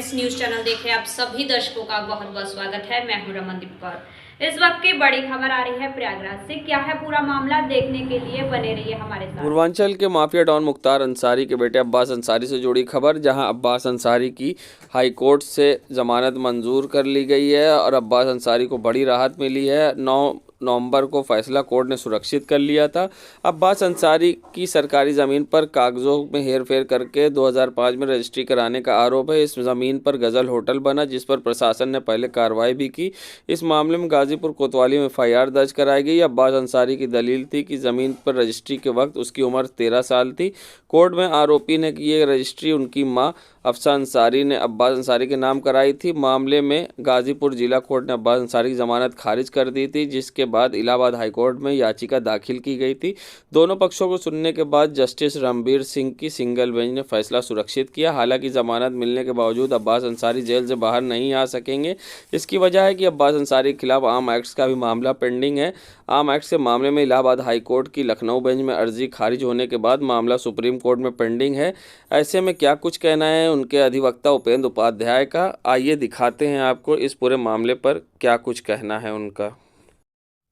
Times news channel देख रहे आप सभी दर्शकों का बहुत बहुत स्वागत है। मैं हूं रमनदीप कौर। इस वक्त की बड़ी खबर आ रही है प्रयागराज से। क्या है पूरा मामला, देखने के लिए बने रहिए हमारे साथ। पूर्वांचल के माफिया डॉन मुख्तार अंसारी के बेटे अब्बास अंसारी से जुड़ी खबर, जहां अब्बास अंसारी की हाई कोर्ट से जमानत मंजूर कर ली गई है और अब्बास अंसारी को बड़ी राहत मिली है। 9 नवंबर को फैसला कोर्ट ने सुरक्षित कर लिया था। अब्बास अंसारी की सरकारी ज़मीन पर कागज़ों में हेरफेर करके 2005 में रजिस्ट्री कराने का आरोप है। इस ज़मीन पर गज़ल होटल बना, जिस पर प्रशासन ने पहले कार्रवाई भी की। इस मामले में गाजीपुर कोतवाली में FIR दर्ज कराई गई। अब्बास अंसारी की दलील थी कि ज़मीन पर रजिस्ट्री के वक्त उसकी उम्र 13 साल थी। कोर्ट में आरोपी ने कि ये रजिस्ट्री उनकी मां अफसा अंसारी ने अब्बास अंसारी के नाम कराई थी। मामले में गाजीपुर जिला कोर्ट ने अब्बास अंसारी की जमानत खारिज कर दी थी, जिसके बाद इलाहाबाद हाईकोर्ट में याचिका दाखिल की गई थी। दोनों पक्षों को सुनने के बाद जस्टिस रणबीर सिंह की सिंगल बेंच ने फैसला सुरक्षित किया। हालांकि जमानत मिलने के बावजूद अब्बास अंसारी जेल से बाहर नहीं आ सकेंगे। इसकी वजह है कि अब्बास अंसारी के खिलाफ आर्म एक्ट का भी मामला पेंडिंग है। आर्म एक्ट के मामले में इलाहाबाद हाईकोर्ट की लखनऊ बेंच में अर्जी खारिज होने के बाद मामला सुप्रीम कोर्ट में पेंडिंग है। ऐसे में क्या कुछ कहना है उनके अधिवक्ता उपेंद्र उपाध्याय का, आइए दिखाते हैं आपको इस पूरे मामले पर क्या कुछ कहना है उनका।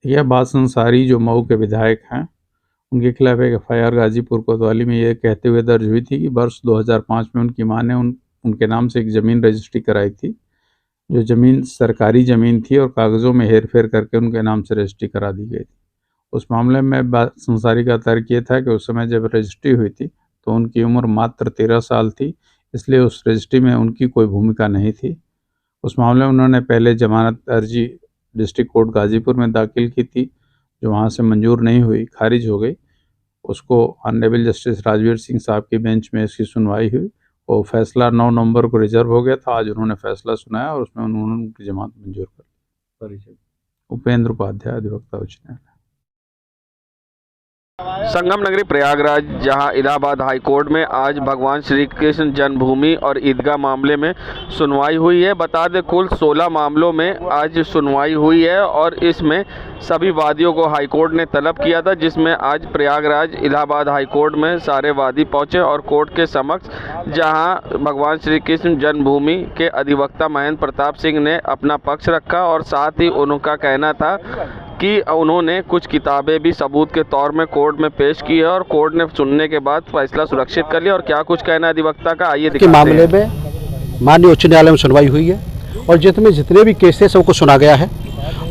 यह अब्बास अंसारी जो मऊ के विधायक हैं, उनके खिलाफ एक FIR गाजीपुर कोतवाली में ये कहते हुए दर्ज हुई थी कि वर्ष 2005 में उनकी मां ने उनके नाम से एक ज़मीन रजिस्ट्री कराई थी, जो ज़मीन सरकारी ज़मीन थी और कागज़ों में हेरफेर करके उनके नाम से रजिस्ट्री करा दी गई थी। उस मामले में अब्बास अंसारी का तर्क ये था कि उस समय जब रजिस्ट्री हुई थी तो उनकी उम्र मात्र 13 साल थी, इसलिए उस रजिस्ट्री में उनकी कोई भूमिका नहीं थी। उस मामले में उन्होंने पहले जमानत अर्जी डिस्ट्रिक्ट कोर्ट गाजीपुर में दाखिल की थी, जो वहाँ से मंजूर नहीं हुई, खारिज हो गई। उसको ऑनरेबल जस्टिस राजवीर सिंह साहब की बेंच में इसकी सुनवाई हुई और फैसला 9 नवंबर को रिजर्व हो गया था। आज उन्होंने फैसला सुनाया और उसमें उन्होंने उनकी जमानत मंजूर कर ली। उपेंद्र उपाध्याय, अधिवक्ता उच्च न्यायालय। संगम नगरी प्रयागराज, जहां इलाहाबाद हाई कोर्ट में आज भगवान श्री कृष्ण जन्मभूमि और ईदगाह मामले में सुनवाई हुई है। बता दें कुल 16 मामलों में आज सुनवाई हुई है और इसमें सभी वादियों को हाई कोर्ट ने तलब किया था, जिसमें आज प्रयागराज इलाहाबाद हाई कोर्ट में सारे वादी पहुंचे और कोर्ट के समक्ष जहां भगवान श्री कृष्ण जन्मभूमि के अधिवक्ता महेंद्र प्रताप सिंह ने अपना पक्ष रखा और साथ ही उनका कहना था कि उन्होंने कुछ किताबें भी सबूत के तौर में कोर्ट में पेश की है और कोर्ट ने सुनने के बाद फैसला सुरक्षित कर लिया। और क्या कुछ कहना है अधिवक्ता का, आइए दिखाते हैं। मामले में माननीय उच्च न्यायालय में सुनवाई हुई है और जितने भी केस थे सबको सुना गया है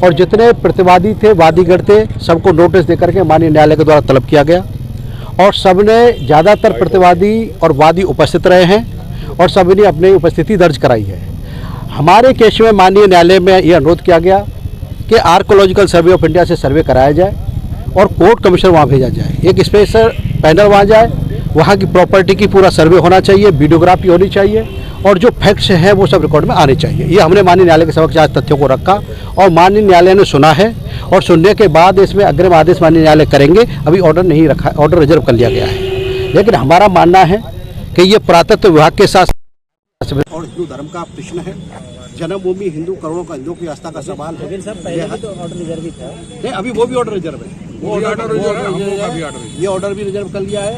और जितने प्रतिवादी थे, वादीगण थे, सबको नोटिस देकर के माननीय न्यायालय के द्वारा तलब किया गया और सबने ज़्यादातर प्रतिवादी और वादी उपस्थित रहे हैं और सबने अपनी उपस्थिति दर्ज कराई है। हमारे केस में माननीय न्यायालय में यह अनुरोध किया गया कि आर्कोलॉजिकल सर्वे ऑफ इंडिया से सर्वे कराया जाए और कोर्ट कमिश्नर वहाँ भेजा जाए, एक स्पेशल पैनल वहाँ जाए, वहाँ की प्रॉपर्टी की पूरा सर्वे होना चाहिए, वीडियोग्राफी होनी चाहिए और जो फैक्ट्स हैं वो सब रिकॉर्ड में आने चाहिए। ये हमने माननीय न्यायालय के समक्ष आज तथ्यों को रखा और माननीय न्यायालय ने सुना है और सुनने के बाद इसमें अग्रिम आदेश माननीय न्यायालय करेंगे। अभी ऑर्डर नहीं रखा, ऑर्डर रिजर्व कर लिया गया है, लेकिन हमारा मानना है कि ये पुरातत्व विभाग के साथ और हिंदू धर्म का प्रश्न है। जन्मभूमि हिंदू, करोड़ों का हिंदू की आस्था का सवाल है। लेकिन सर पहले तो ऑर्डर रिजर्व ही था। नहीं, अभी वो भी ऑर्डर रिजर्व है। ये ऑर्डर भी रिजर्व कर लिया है।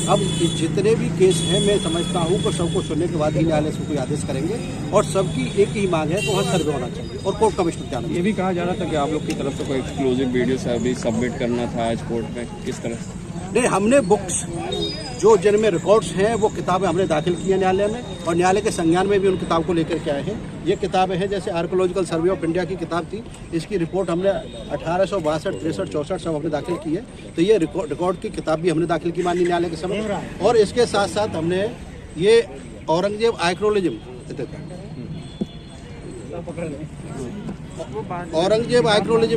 अब जितने भी केस हैं, मैं समझता हूँ कि सबको सुनने के बाद ही न्यायालय से कोई आदेश करेंगे और सबकी एक ही मांग है कि वहाँ सर्वे होना चाहिए और कोर्ट कमिश्नर जाना। ये भी कहा जा रहा था कि आप लोग की तरफ से कोई एक्सक्लूसिव वीडियो सर्विस सबमिट करना था आज कोर्ट में, किस तरह से? नहीं, हमने बुक्स जो जिनमें रिकॉर्ड्स हैं वो किताबें हमने दाखिल की है न्यायालय में और न्यायालय के संज्ञान में भी उन किताब को लेकर के आए हैं। ये किताबें हैं, जैसे आर्कोलॉजिकल सर्वे ऑफ इंडिया की किताब थी, इसकी रिपोर्ट हमने 1862, 63, 64 सब हमने दाखिल की है। तो ये रिकॉर्ड की किताब भी हमने दाखिल की माननीय न्यायालय के समक्ष और इसके साथ साथ हमने ये औरंगजेब आर्कोलॉजिज्म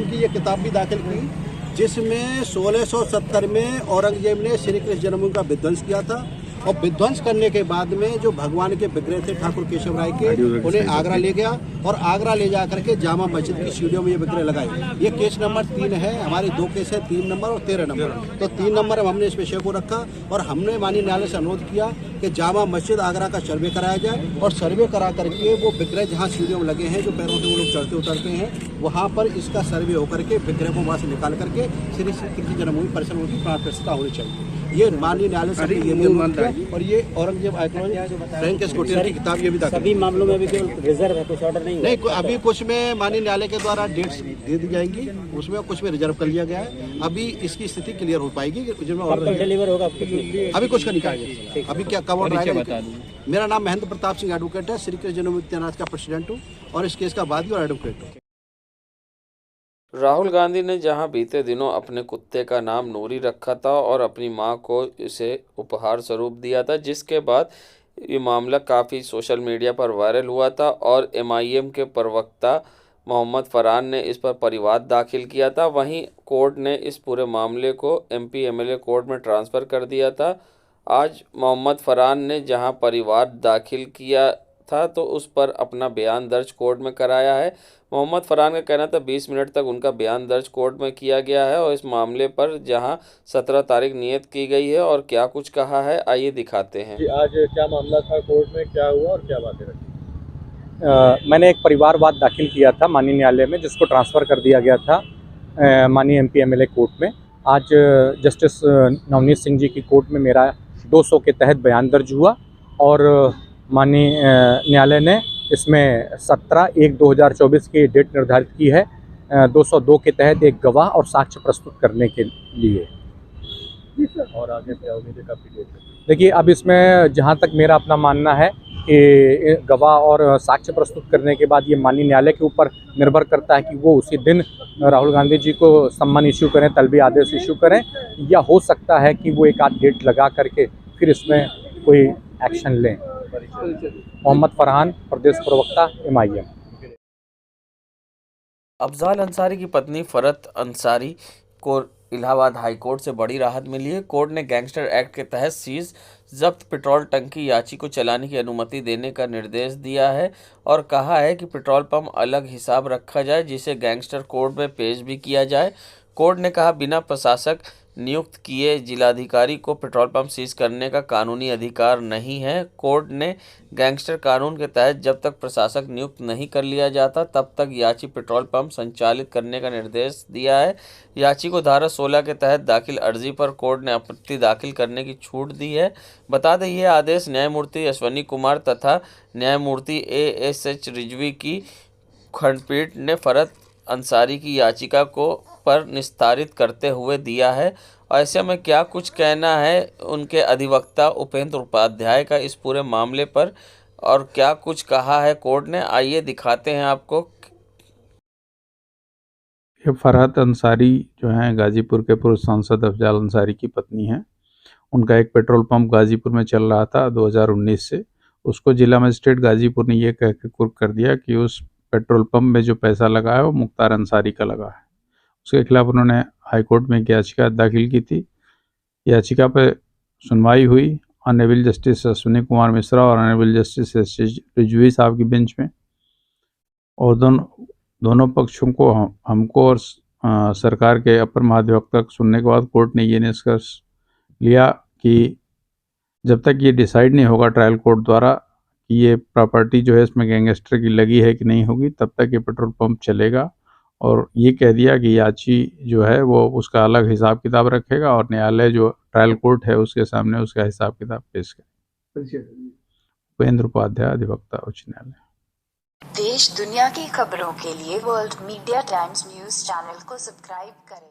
की ये किताब भी दाखिल की, जिसमें 1670 में औरंगजेब ने श्री कृष्ण जन्मभूमि का विध्वंस किया था और विध्वंस करने के बाद में जो भगवान के विग्रह थे ठाकुर केशव राय के, उन्हें आगरा ले गया और आगरा ले जा करके जामा मस्जिद की सीढ़ियों में ये विग्रह लगाए। ये केस नंबर 3 है, हमारी 2 केस है, 3 नंबर और 13 नंबर। तो 3 नंबर हमने इस विषय को रखा और हमने माननीय न्यायालय से अनुरोध किया कि जामा मस्जिद आगरा का सर्वे कराया जाए और सर्वे करा करके वो विग्रह जहाँ सीढ़ियों में लगे हैं, जो पैरों से वो लोग चढ़ते उतरते हैं, वहाँ पर इसका सर्वे होकर के विग्रह को वहाँ से निकाल करके श्री कृष्ण जन्मभूमि परिसर में उनकी प्राण प्रतिष्ठा होनी चाहिए। ये माननीय न्यायालय से ये भी अनुरोध किया और ये औरंगजेब फ्रैंक स्कॉटियन की किताब ये भी दाखिल सभी मामलों में अभी केवल रिजर्व है, कुछ ऑर्डर नहीं नहीं, अभी कुछ में माननीय न्यायालय के द्वारा डेट्स दे दी जाएंगी, उसमें कुछ में रिजर्व कर लिया गया है। अभी इसकी स्थिति क्लियर हो पाएगी जिनमें ऑर्डर डिलीवर होगा। अभी कुछ का निकाल अभी क्या कब ऑर्डर आएगा। मेरा नाम महेंद्र प्रताप सिंह एडवोकेट है, श्री कृष्ण जन्मभूमि अनाज का प्रेसिडेंट हूँ और इस केस का वादी और एडवोकेट हूँ। राहुल गांधी ने जहां बीते दिनों अपने कुत्ते का नाम नूरी रखा था और अपनी मां को इसे उपहार स्वरूप दिया था, जिसके बाद ये मामला काफ़ी सोशल मीडिया पर वायरल हुआ था और MIM के प्रवक्ता मोहम्मद फरहान ने इस पर परिवाद दाखिल किया था। वहीं कोर्ट ने इस पूरे मामले को MP MLA कोर्ट में ट्रांसफ़र कर दिया था। आज मोहम्मद फरहान ने जहां परिवाद दाखिल किया था तो उस पर अपना बयान दर्ज कोर्ट में कराया है। मोहम्मद फरहान का कहना था 20 मिनट तक उनका बयान दर्ज कोर्ट में किया गया है और इस मामले पर जहां 17 तारीख नियत की गई है और क्या कुछ कहा है आइए दिखाते हैं। आज क्या मामला था कोर्ट में, क्या हुआ और क्या बातें रखी? मैंने एक परिवारवाद दाखिल किया था माननीय न्यायालय में, जिसको ट्रांसफ़र कर दिया गया था माननीय MP MLA कोर्ट में। आज जस्टिस नवनीत सिंह जी की कोर्ट में मेरा 200 के तहत बयान दर्ज हुआ और माननीय न्यायालय ने इसमें 17/1/2024 की डेट निर्धारित की है 202 के तहत एक गवाह और साक्ष्य प्रस्तुत करने के लिए। और आगे क्या उम्मीद है कब की डेट है? देखिए, अब इसमें जहाँ तक मेरा अपना मानना है कि गवाह और साक्ष्य प्रस्तुत करने के बाद ये माननीय न्यायालय के ऊपर निर्भर करता है कि वो उसी दिन राहुल गांधी जी को सम्मन इशू करें, तलबी आदेश इशू करें, या हो सकता है कि वो एक आध डेट लगा करके फिर इसमें कोई एक्शन लें। मोहम्मद फरहान, प्रदेश प्रवक्ता MIM। अफजाल अंसारी की पत्नी फरत अंसारी को इलाहाबाद हाई कोर्ट से बड़ी राहत मिली है। कोर्ट ने गैंगस्टर एक्ट के तहत सीज जब्त पेट्रोल टंकी याची को चलाने की अनुमति देने का निर्देश दिया है और कहा है कि पेट्रोल पंप अलग हिसाब रखा जाए, जिसे गैंगस्टर कोर्ट में पेश भी किया जाए। कोर्ट ने कहा बिना प्रशासक नियुक्त किए जिलाधिकारी को पेट्रोल पंप सीज करने का कानूनी अधिकार नहीं है। कोर्ट ने गैंगस्टर कानून के तहत जब तक प्रशासक नियुक्त नहीं कर लिया जाता तब तक याची पेट्रोल पंप संचालित करने का निर्देश दिया है। याची को धारा 16 के तहत दाखिल अर्जी पर कोर्ट ने आपत्ति दाखिल करने की छूट दी है। बता दें यह आदेश न्यायमूर्ति अश्वनी कुमार तथा न्यायमूर्ति ASH रिजवी की खंडपीठ ने फरत अंसारी की याचिका को पर निस्तारित करते हुए दिया है। ऐसे में क्या कुछ कहना है उनके अधिवक्ता उपेंद्र उपाध्याय का इस पूरे मामले पर और क्या कुछ कहा है कोर्ट ने, आइए दिखाते हैं आपको। ये फरहत अंसारी जो हैं गाजीपुर के पूर्व सांसद अफजाल अंसारी की पत्नी हैं। उनका एक पेट्रोल पंप गाजीपुर में चल रहा था 2019 से। उसको जिला मजिस्ट्रेट गाजीपुर ने ये कह के कुर्क कर दिया कि उस पेट्रोल पंप में जो पैसा लगा है वो मुख्तार अंसारी का लगा है। उसके खिलाफ उन्होंने हाईकोर्ट में एक याचिका दाखिल की थी। याचिका पर सुनवाई हुई ऑनरेबल जस्टिस अश्विनी कुमार मिश्रा और ऑनरेबल जस्टिस रिजवी साहब की बेंच में, और दोनों पक्षों को हमको और सरकार के अपर महाधिवक्ता को सुनने के बाद कोर्ट ने ये निष्कर्ष लिया कि जब तक ये डिसाइड नहीं होगा ट्रायल कोर्ट द्वारा कि ये प्रॉपर्टी जो है इसमें गैंगस्टर की लगी है कि नहीं होगी, तब तक ये पेट्रोल पंप चलेगा। और ये कह दिया कि याची जो है वो उसका अलग हिसाब किताब रखेगा और न्यायालय जो ट्रायल कोर्ट है उसके सामने उसका हिसाब किताब पेश करेगा। उपेंद्र उपाध्याय, अधिवक्ता, उच्च न्यायालय। देश दुनिया की खबरों के लिए world media times news channel को सब्सक्राइब करें।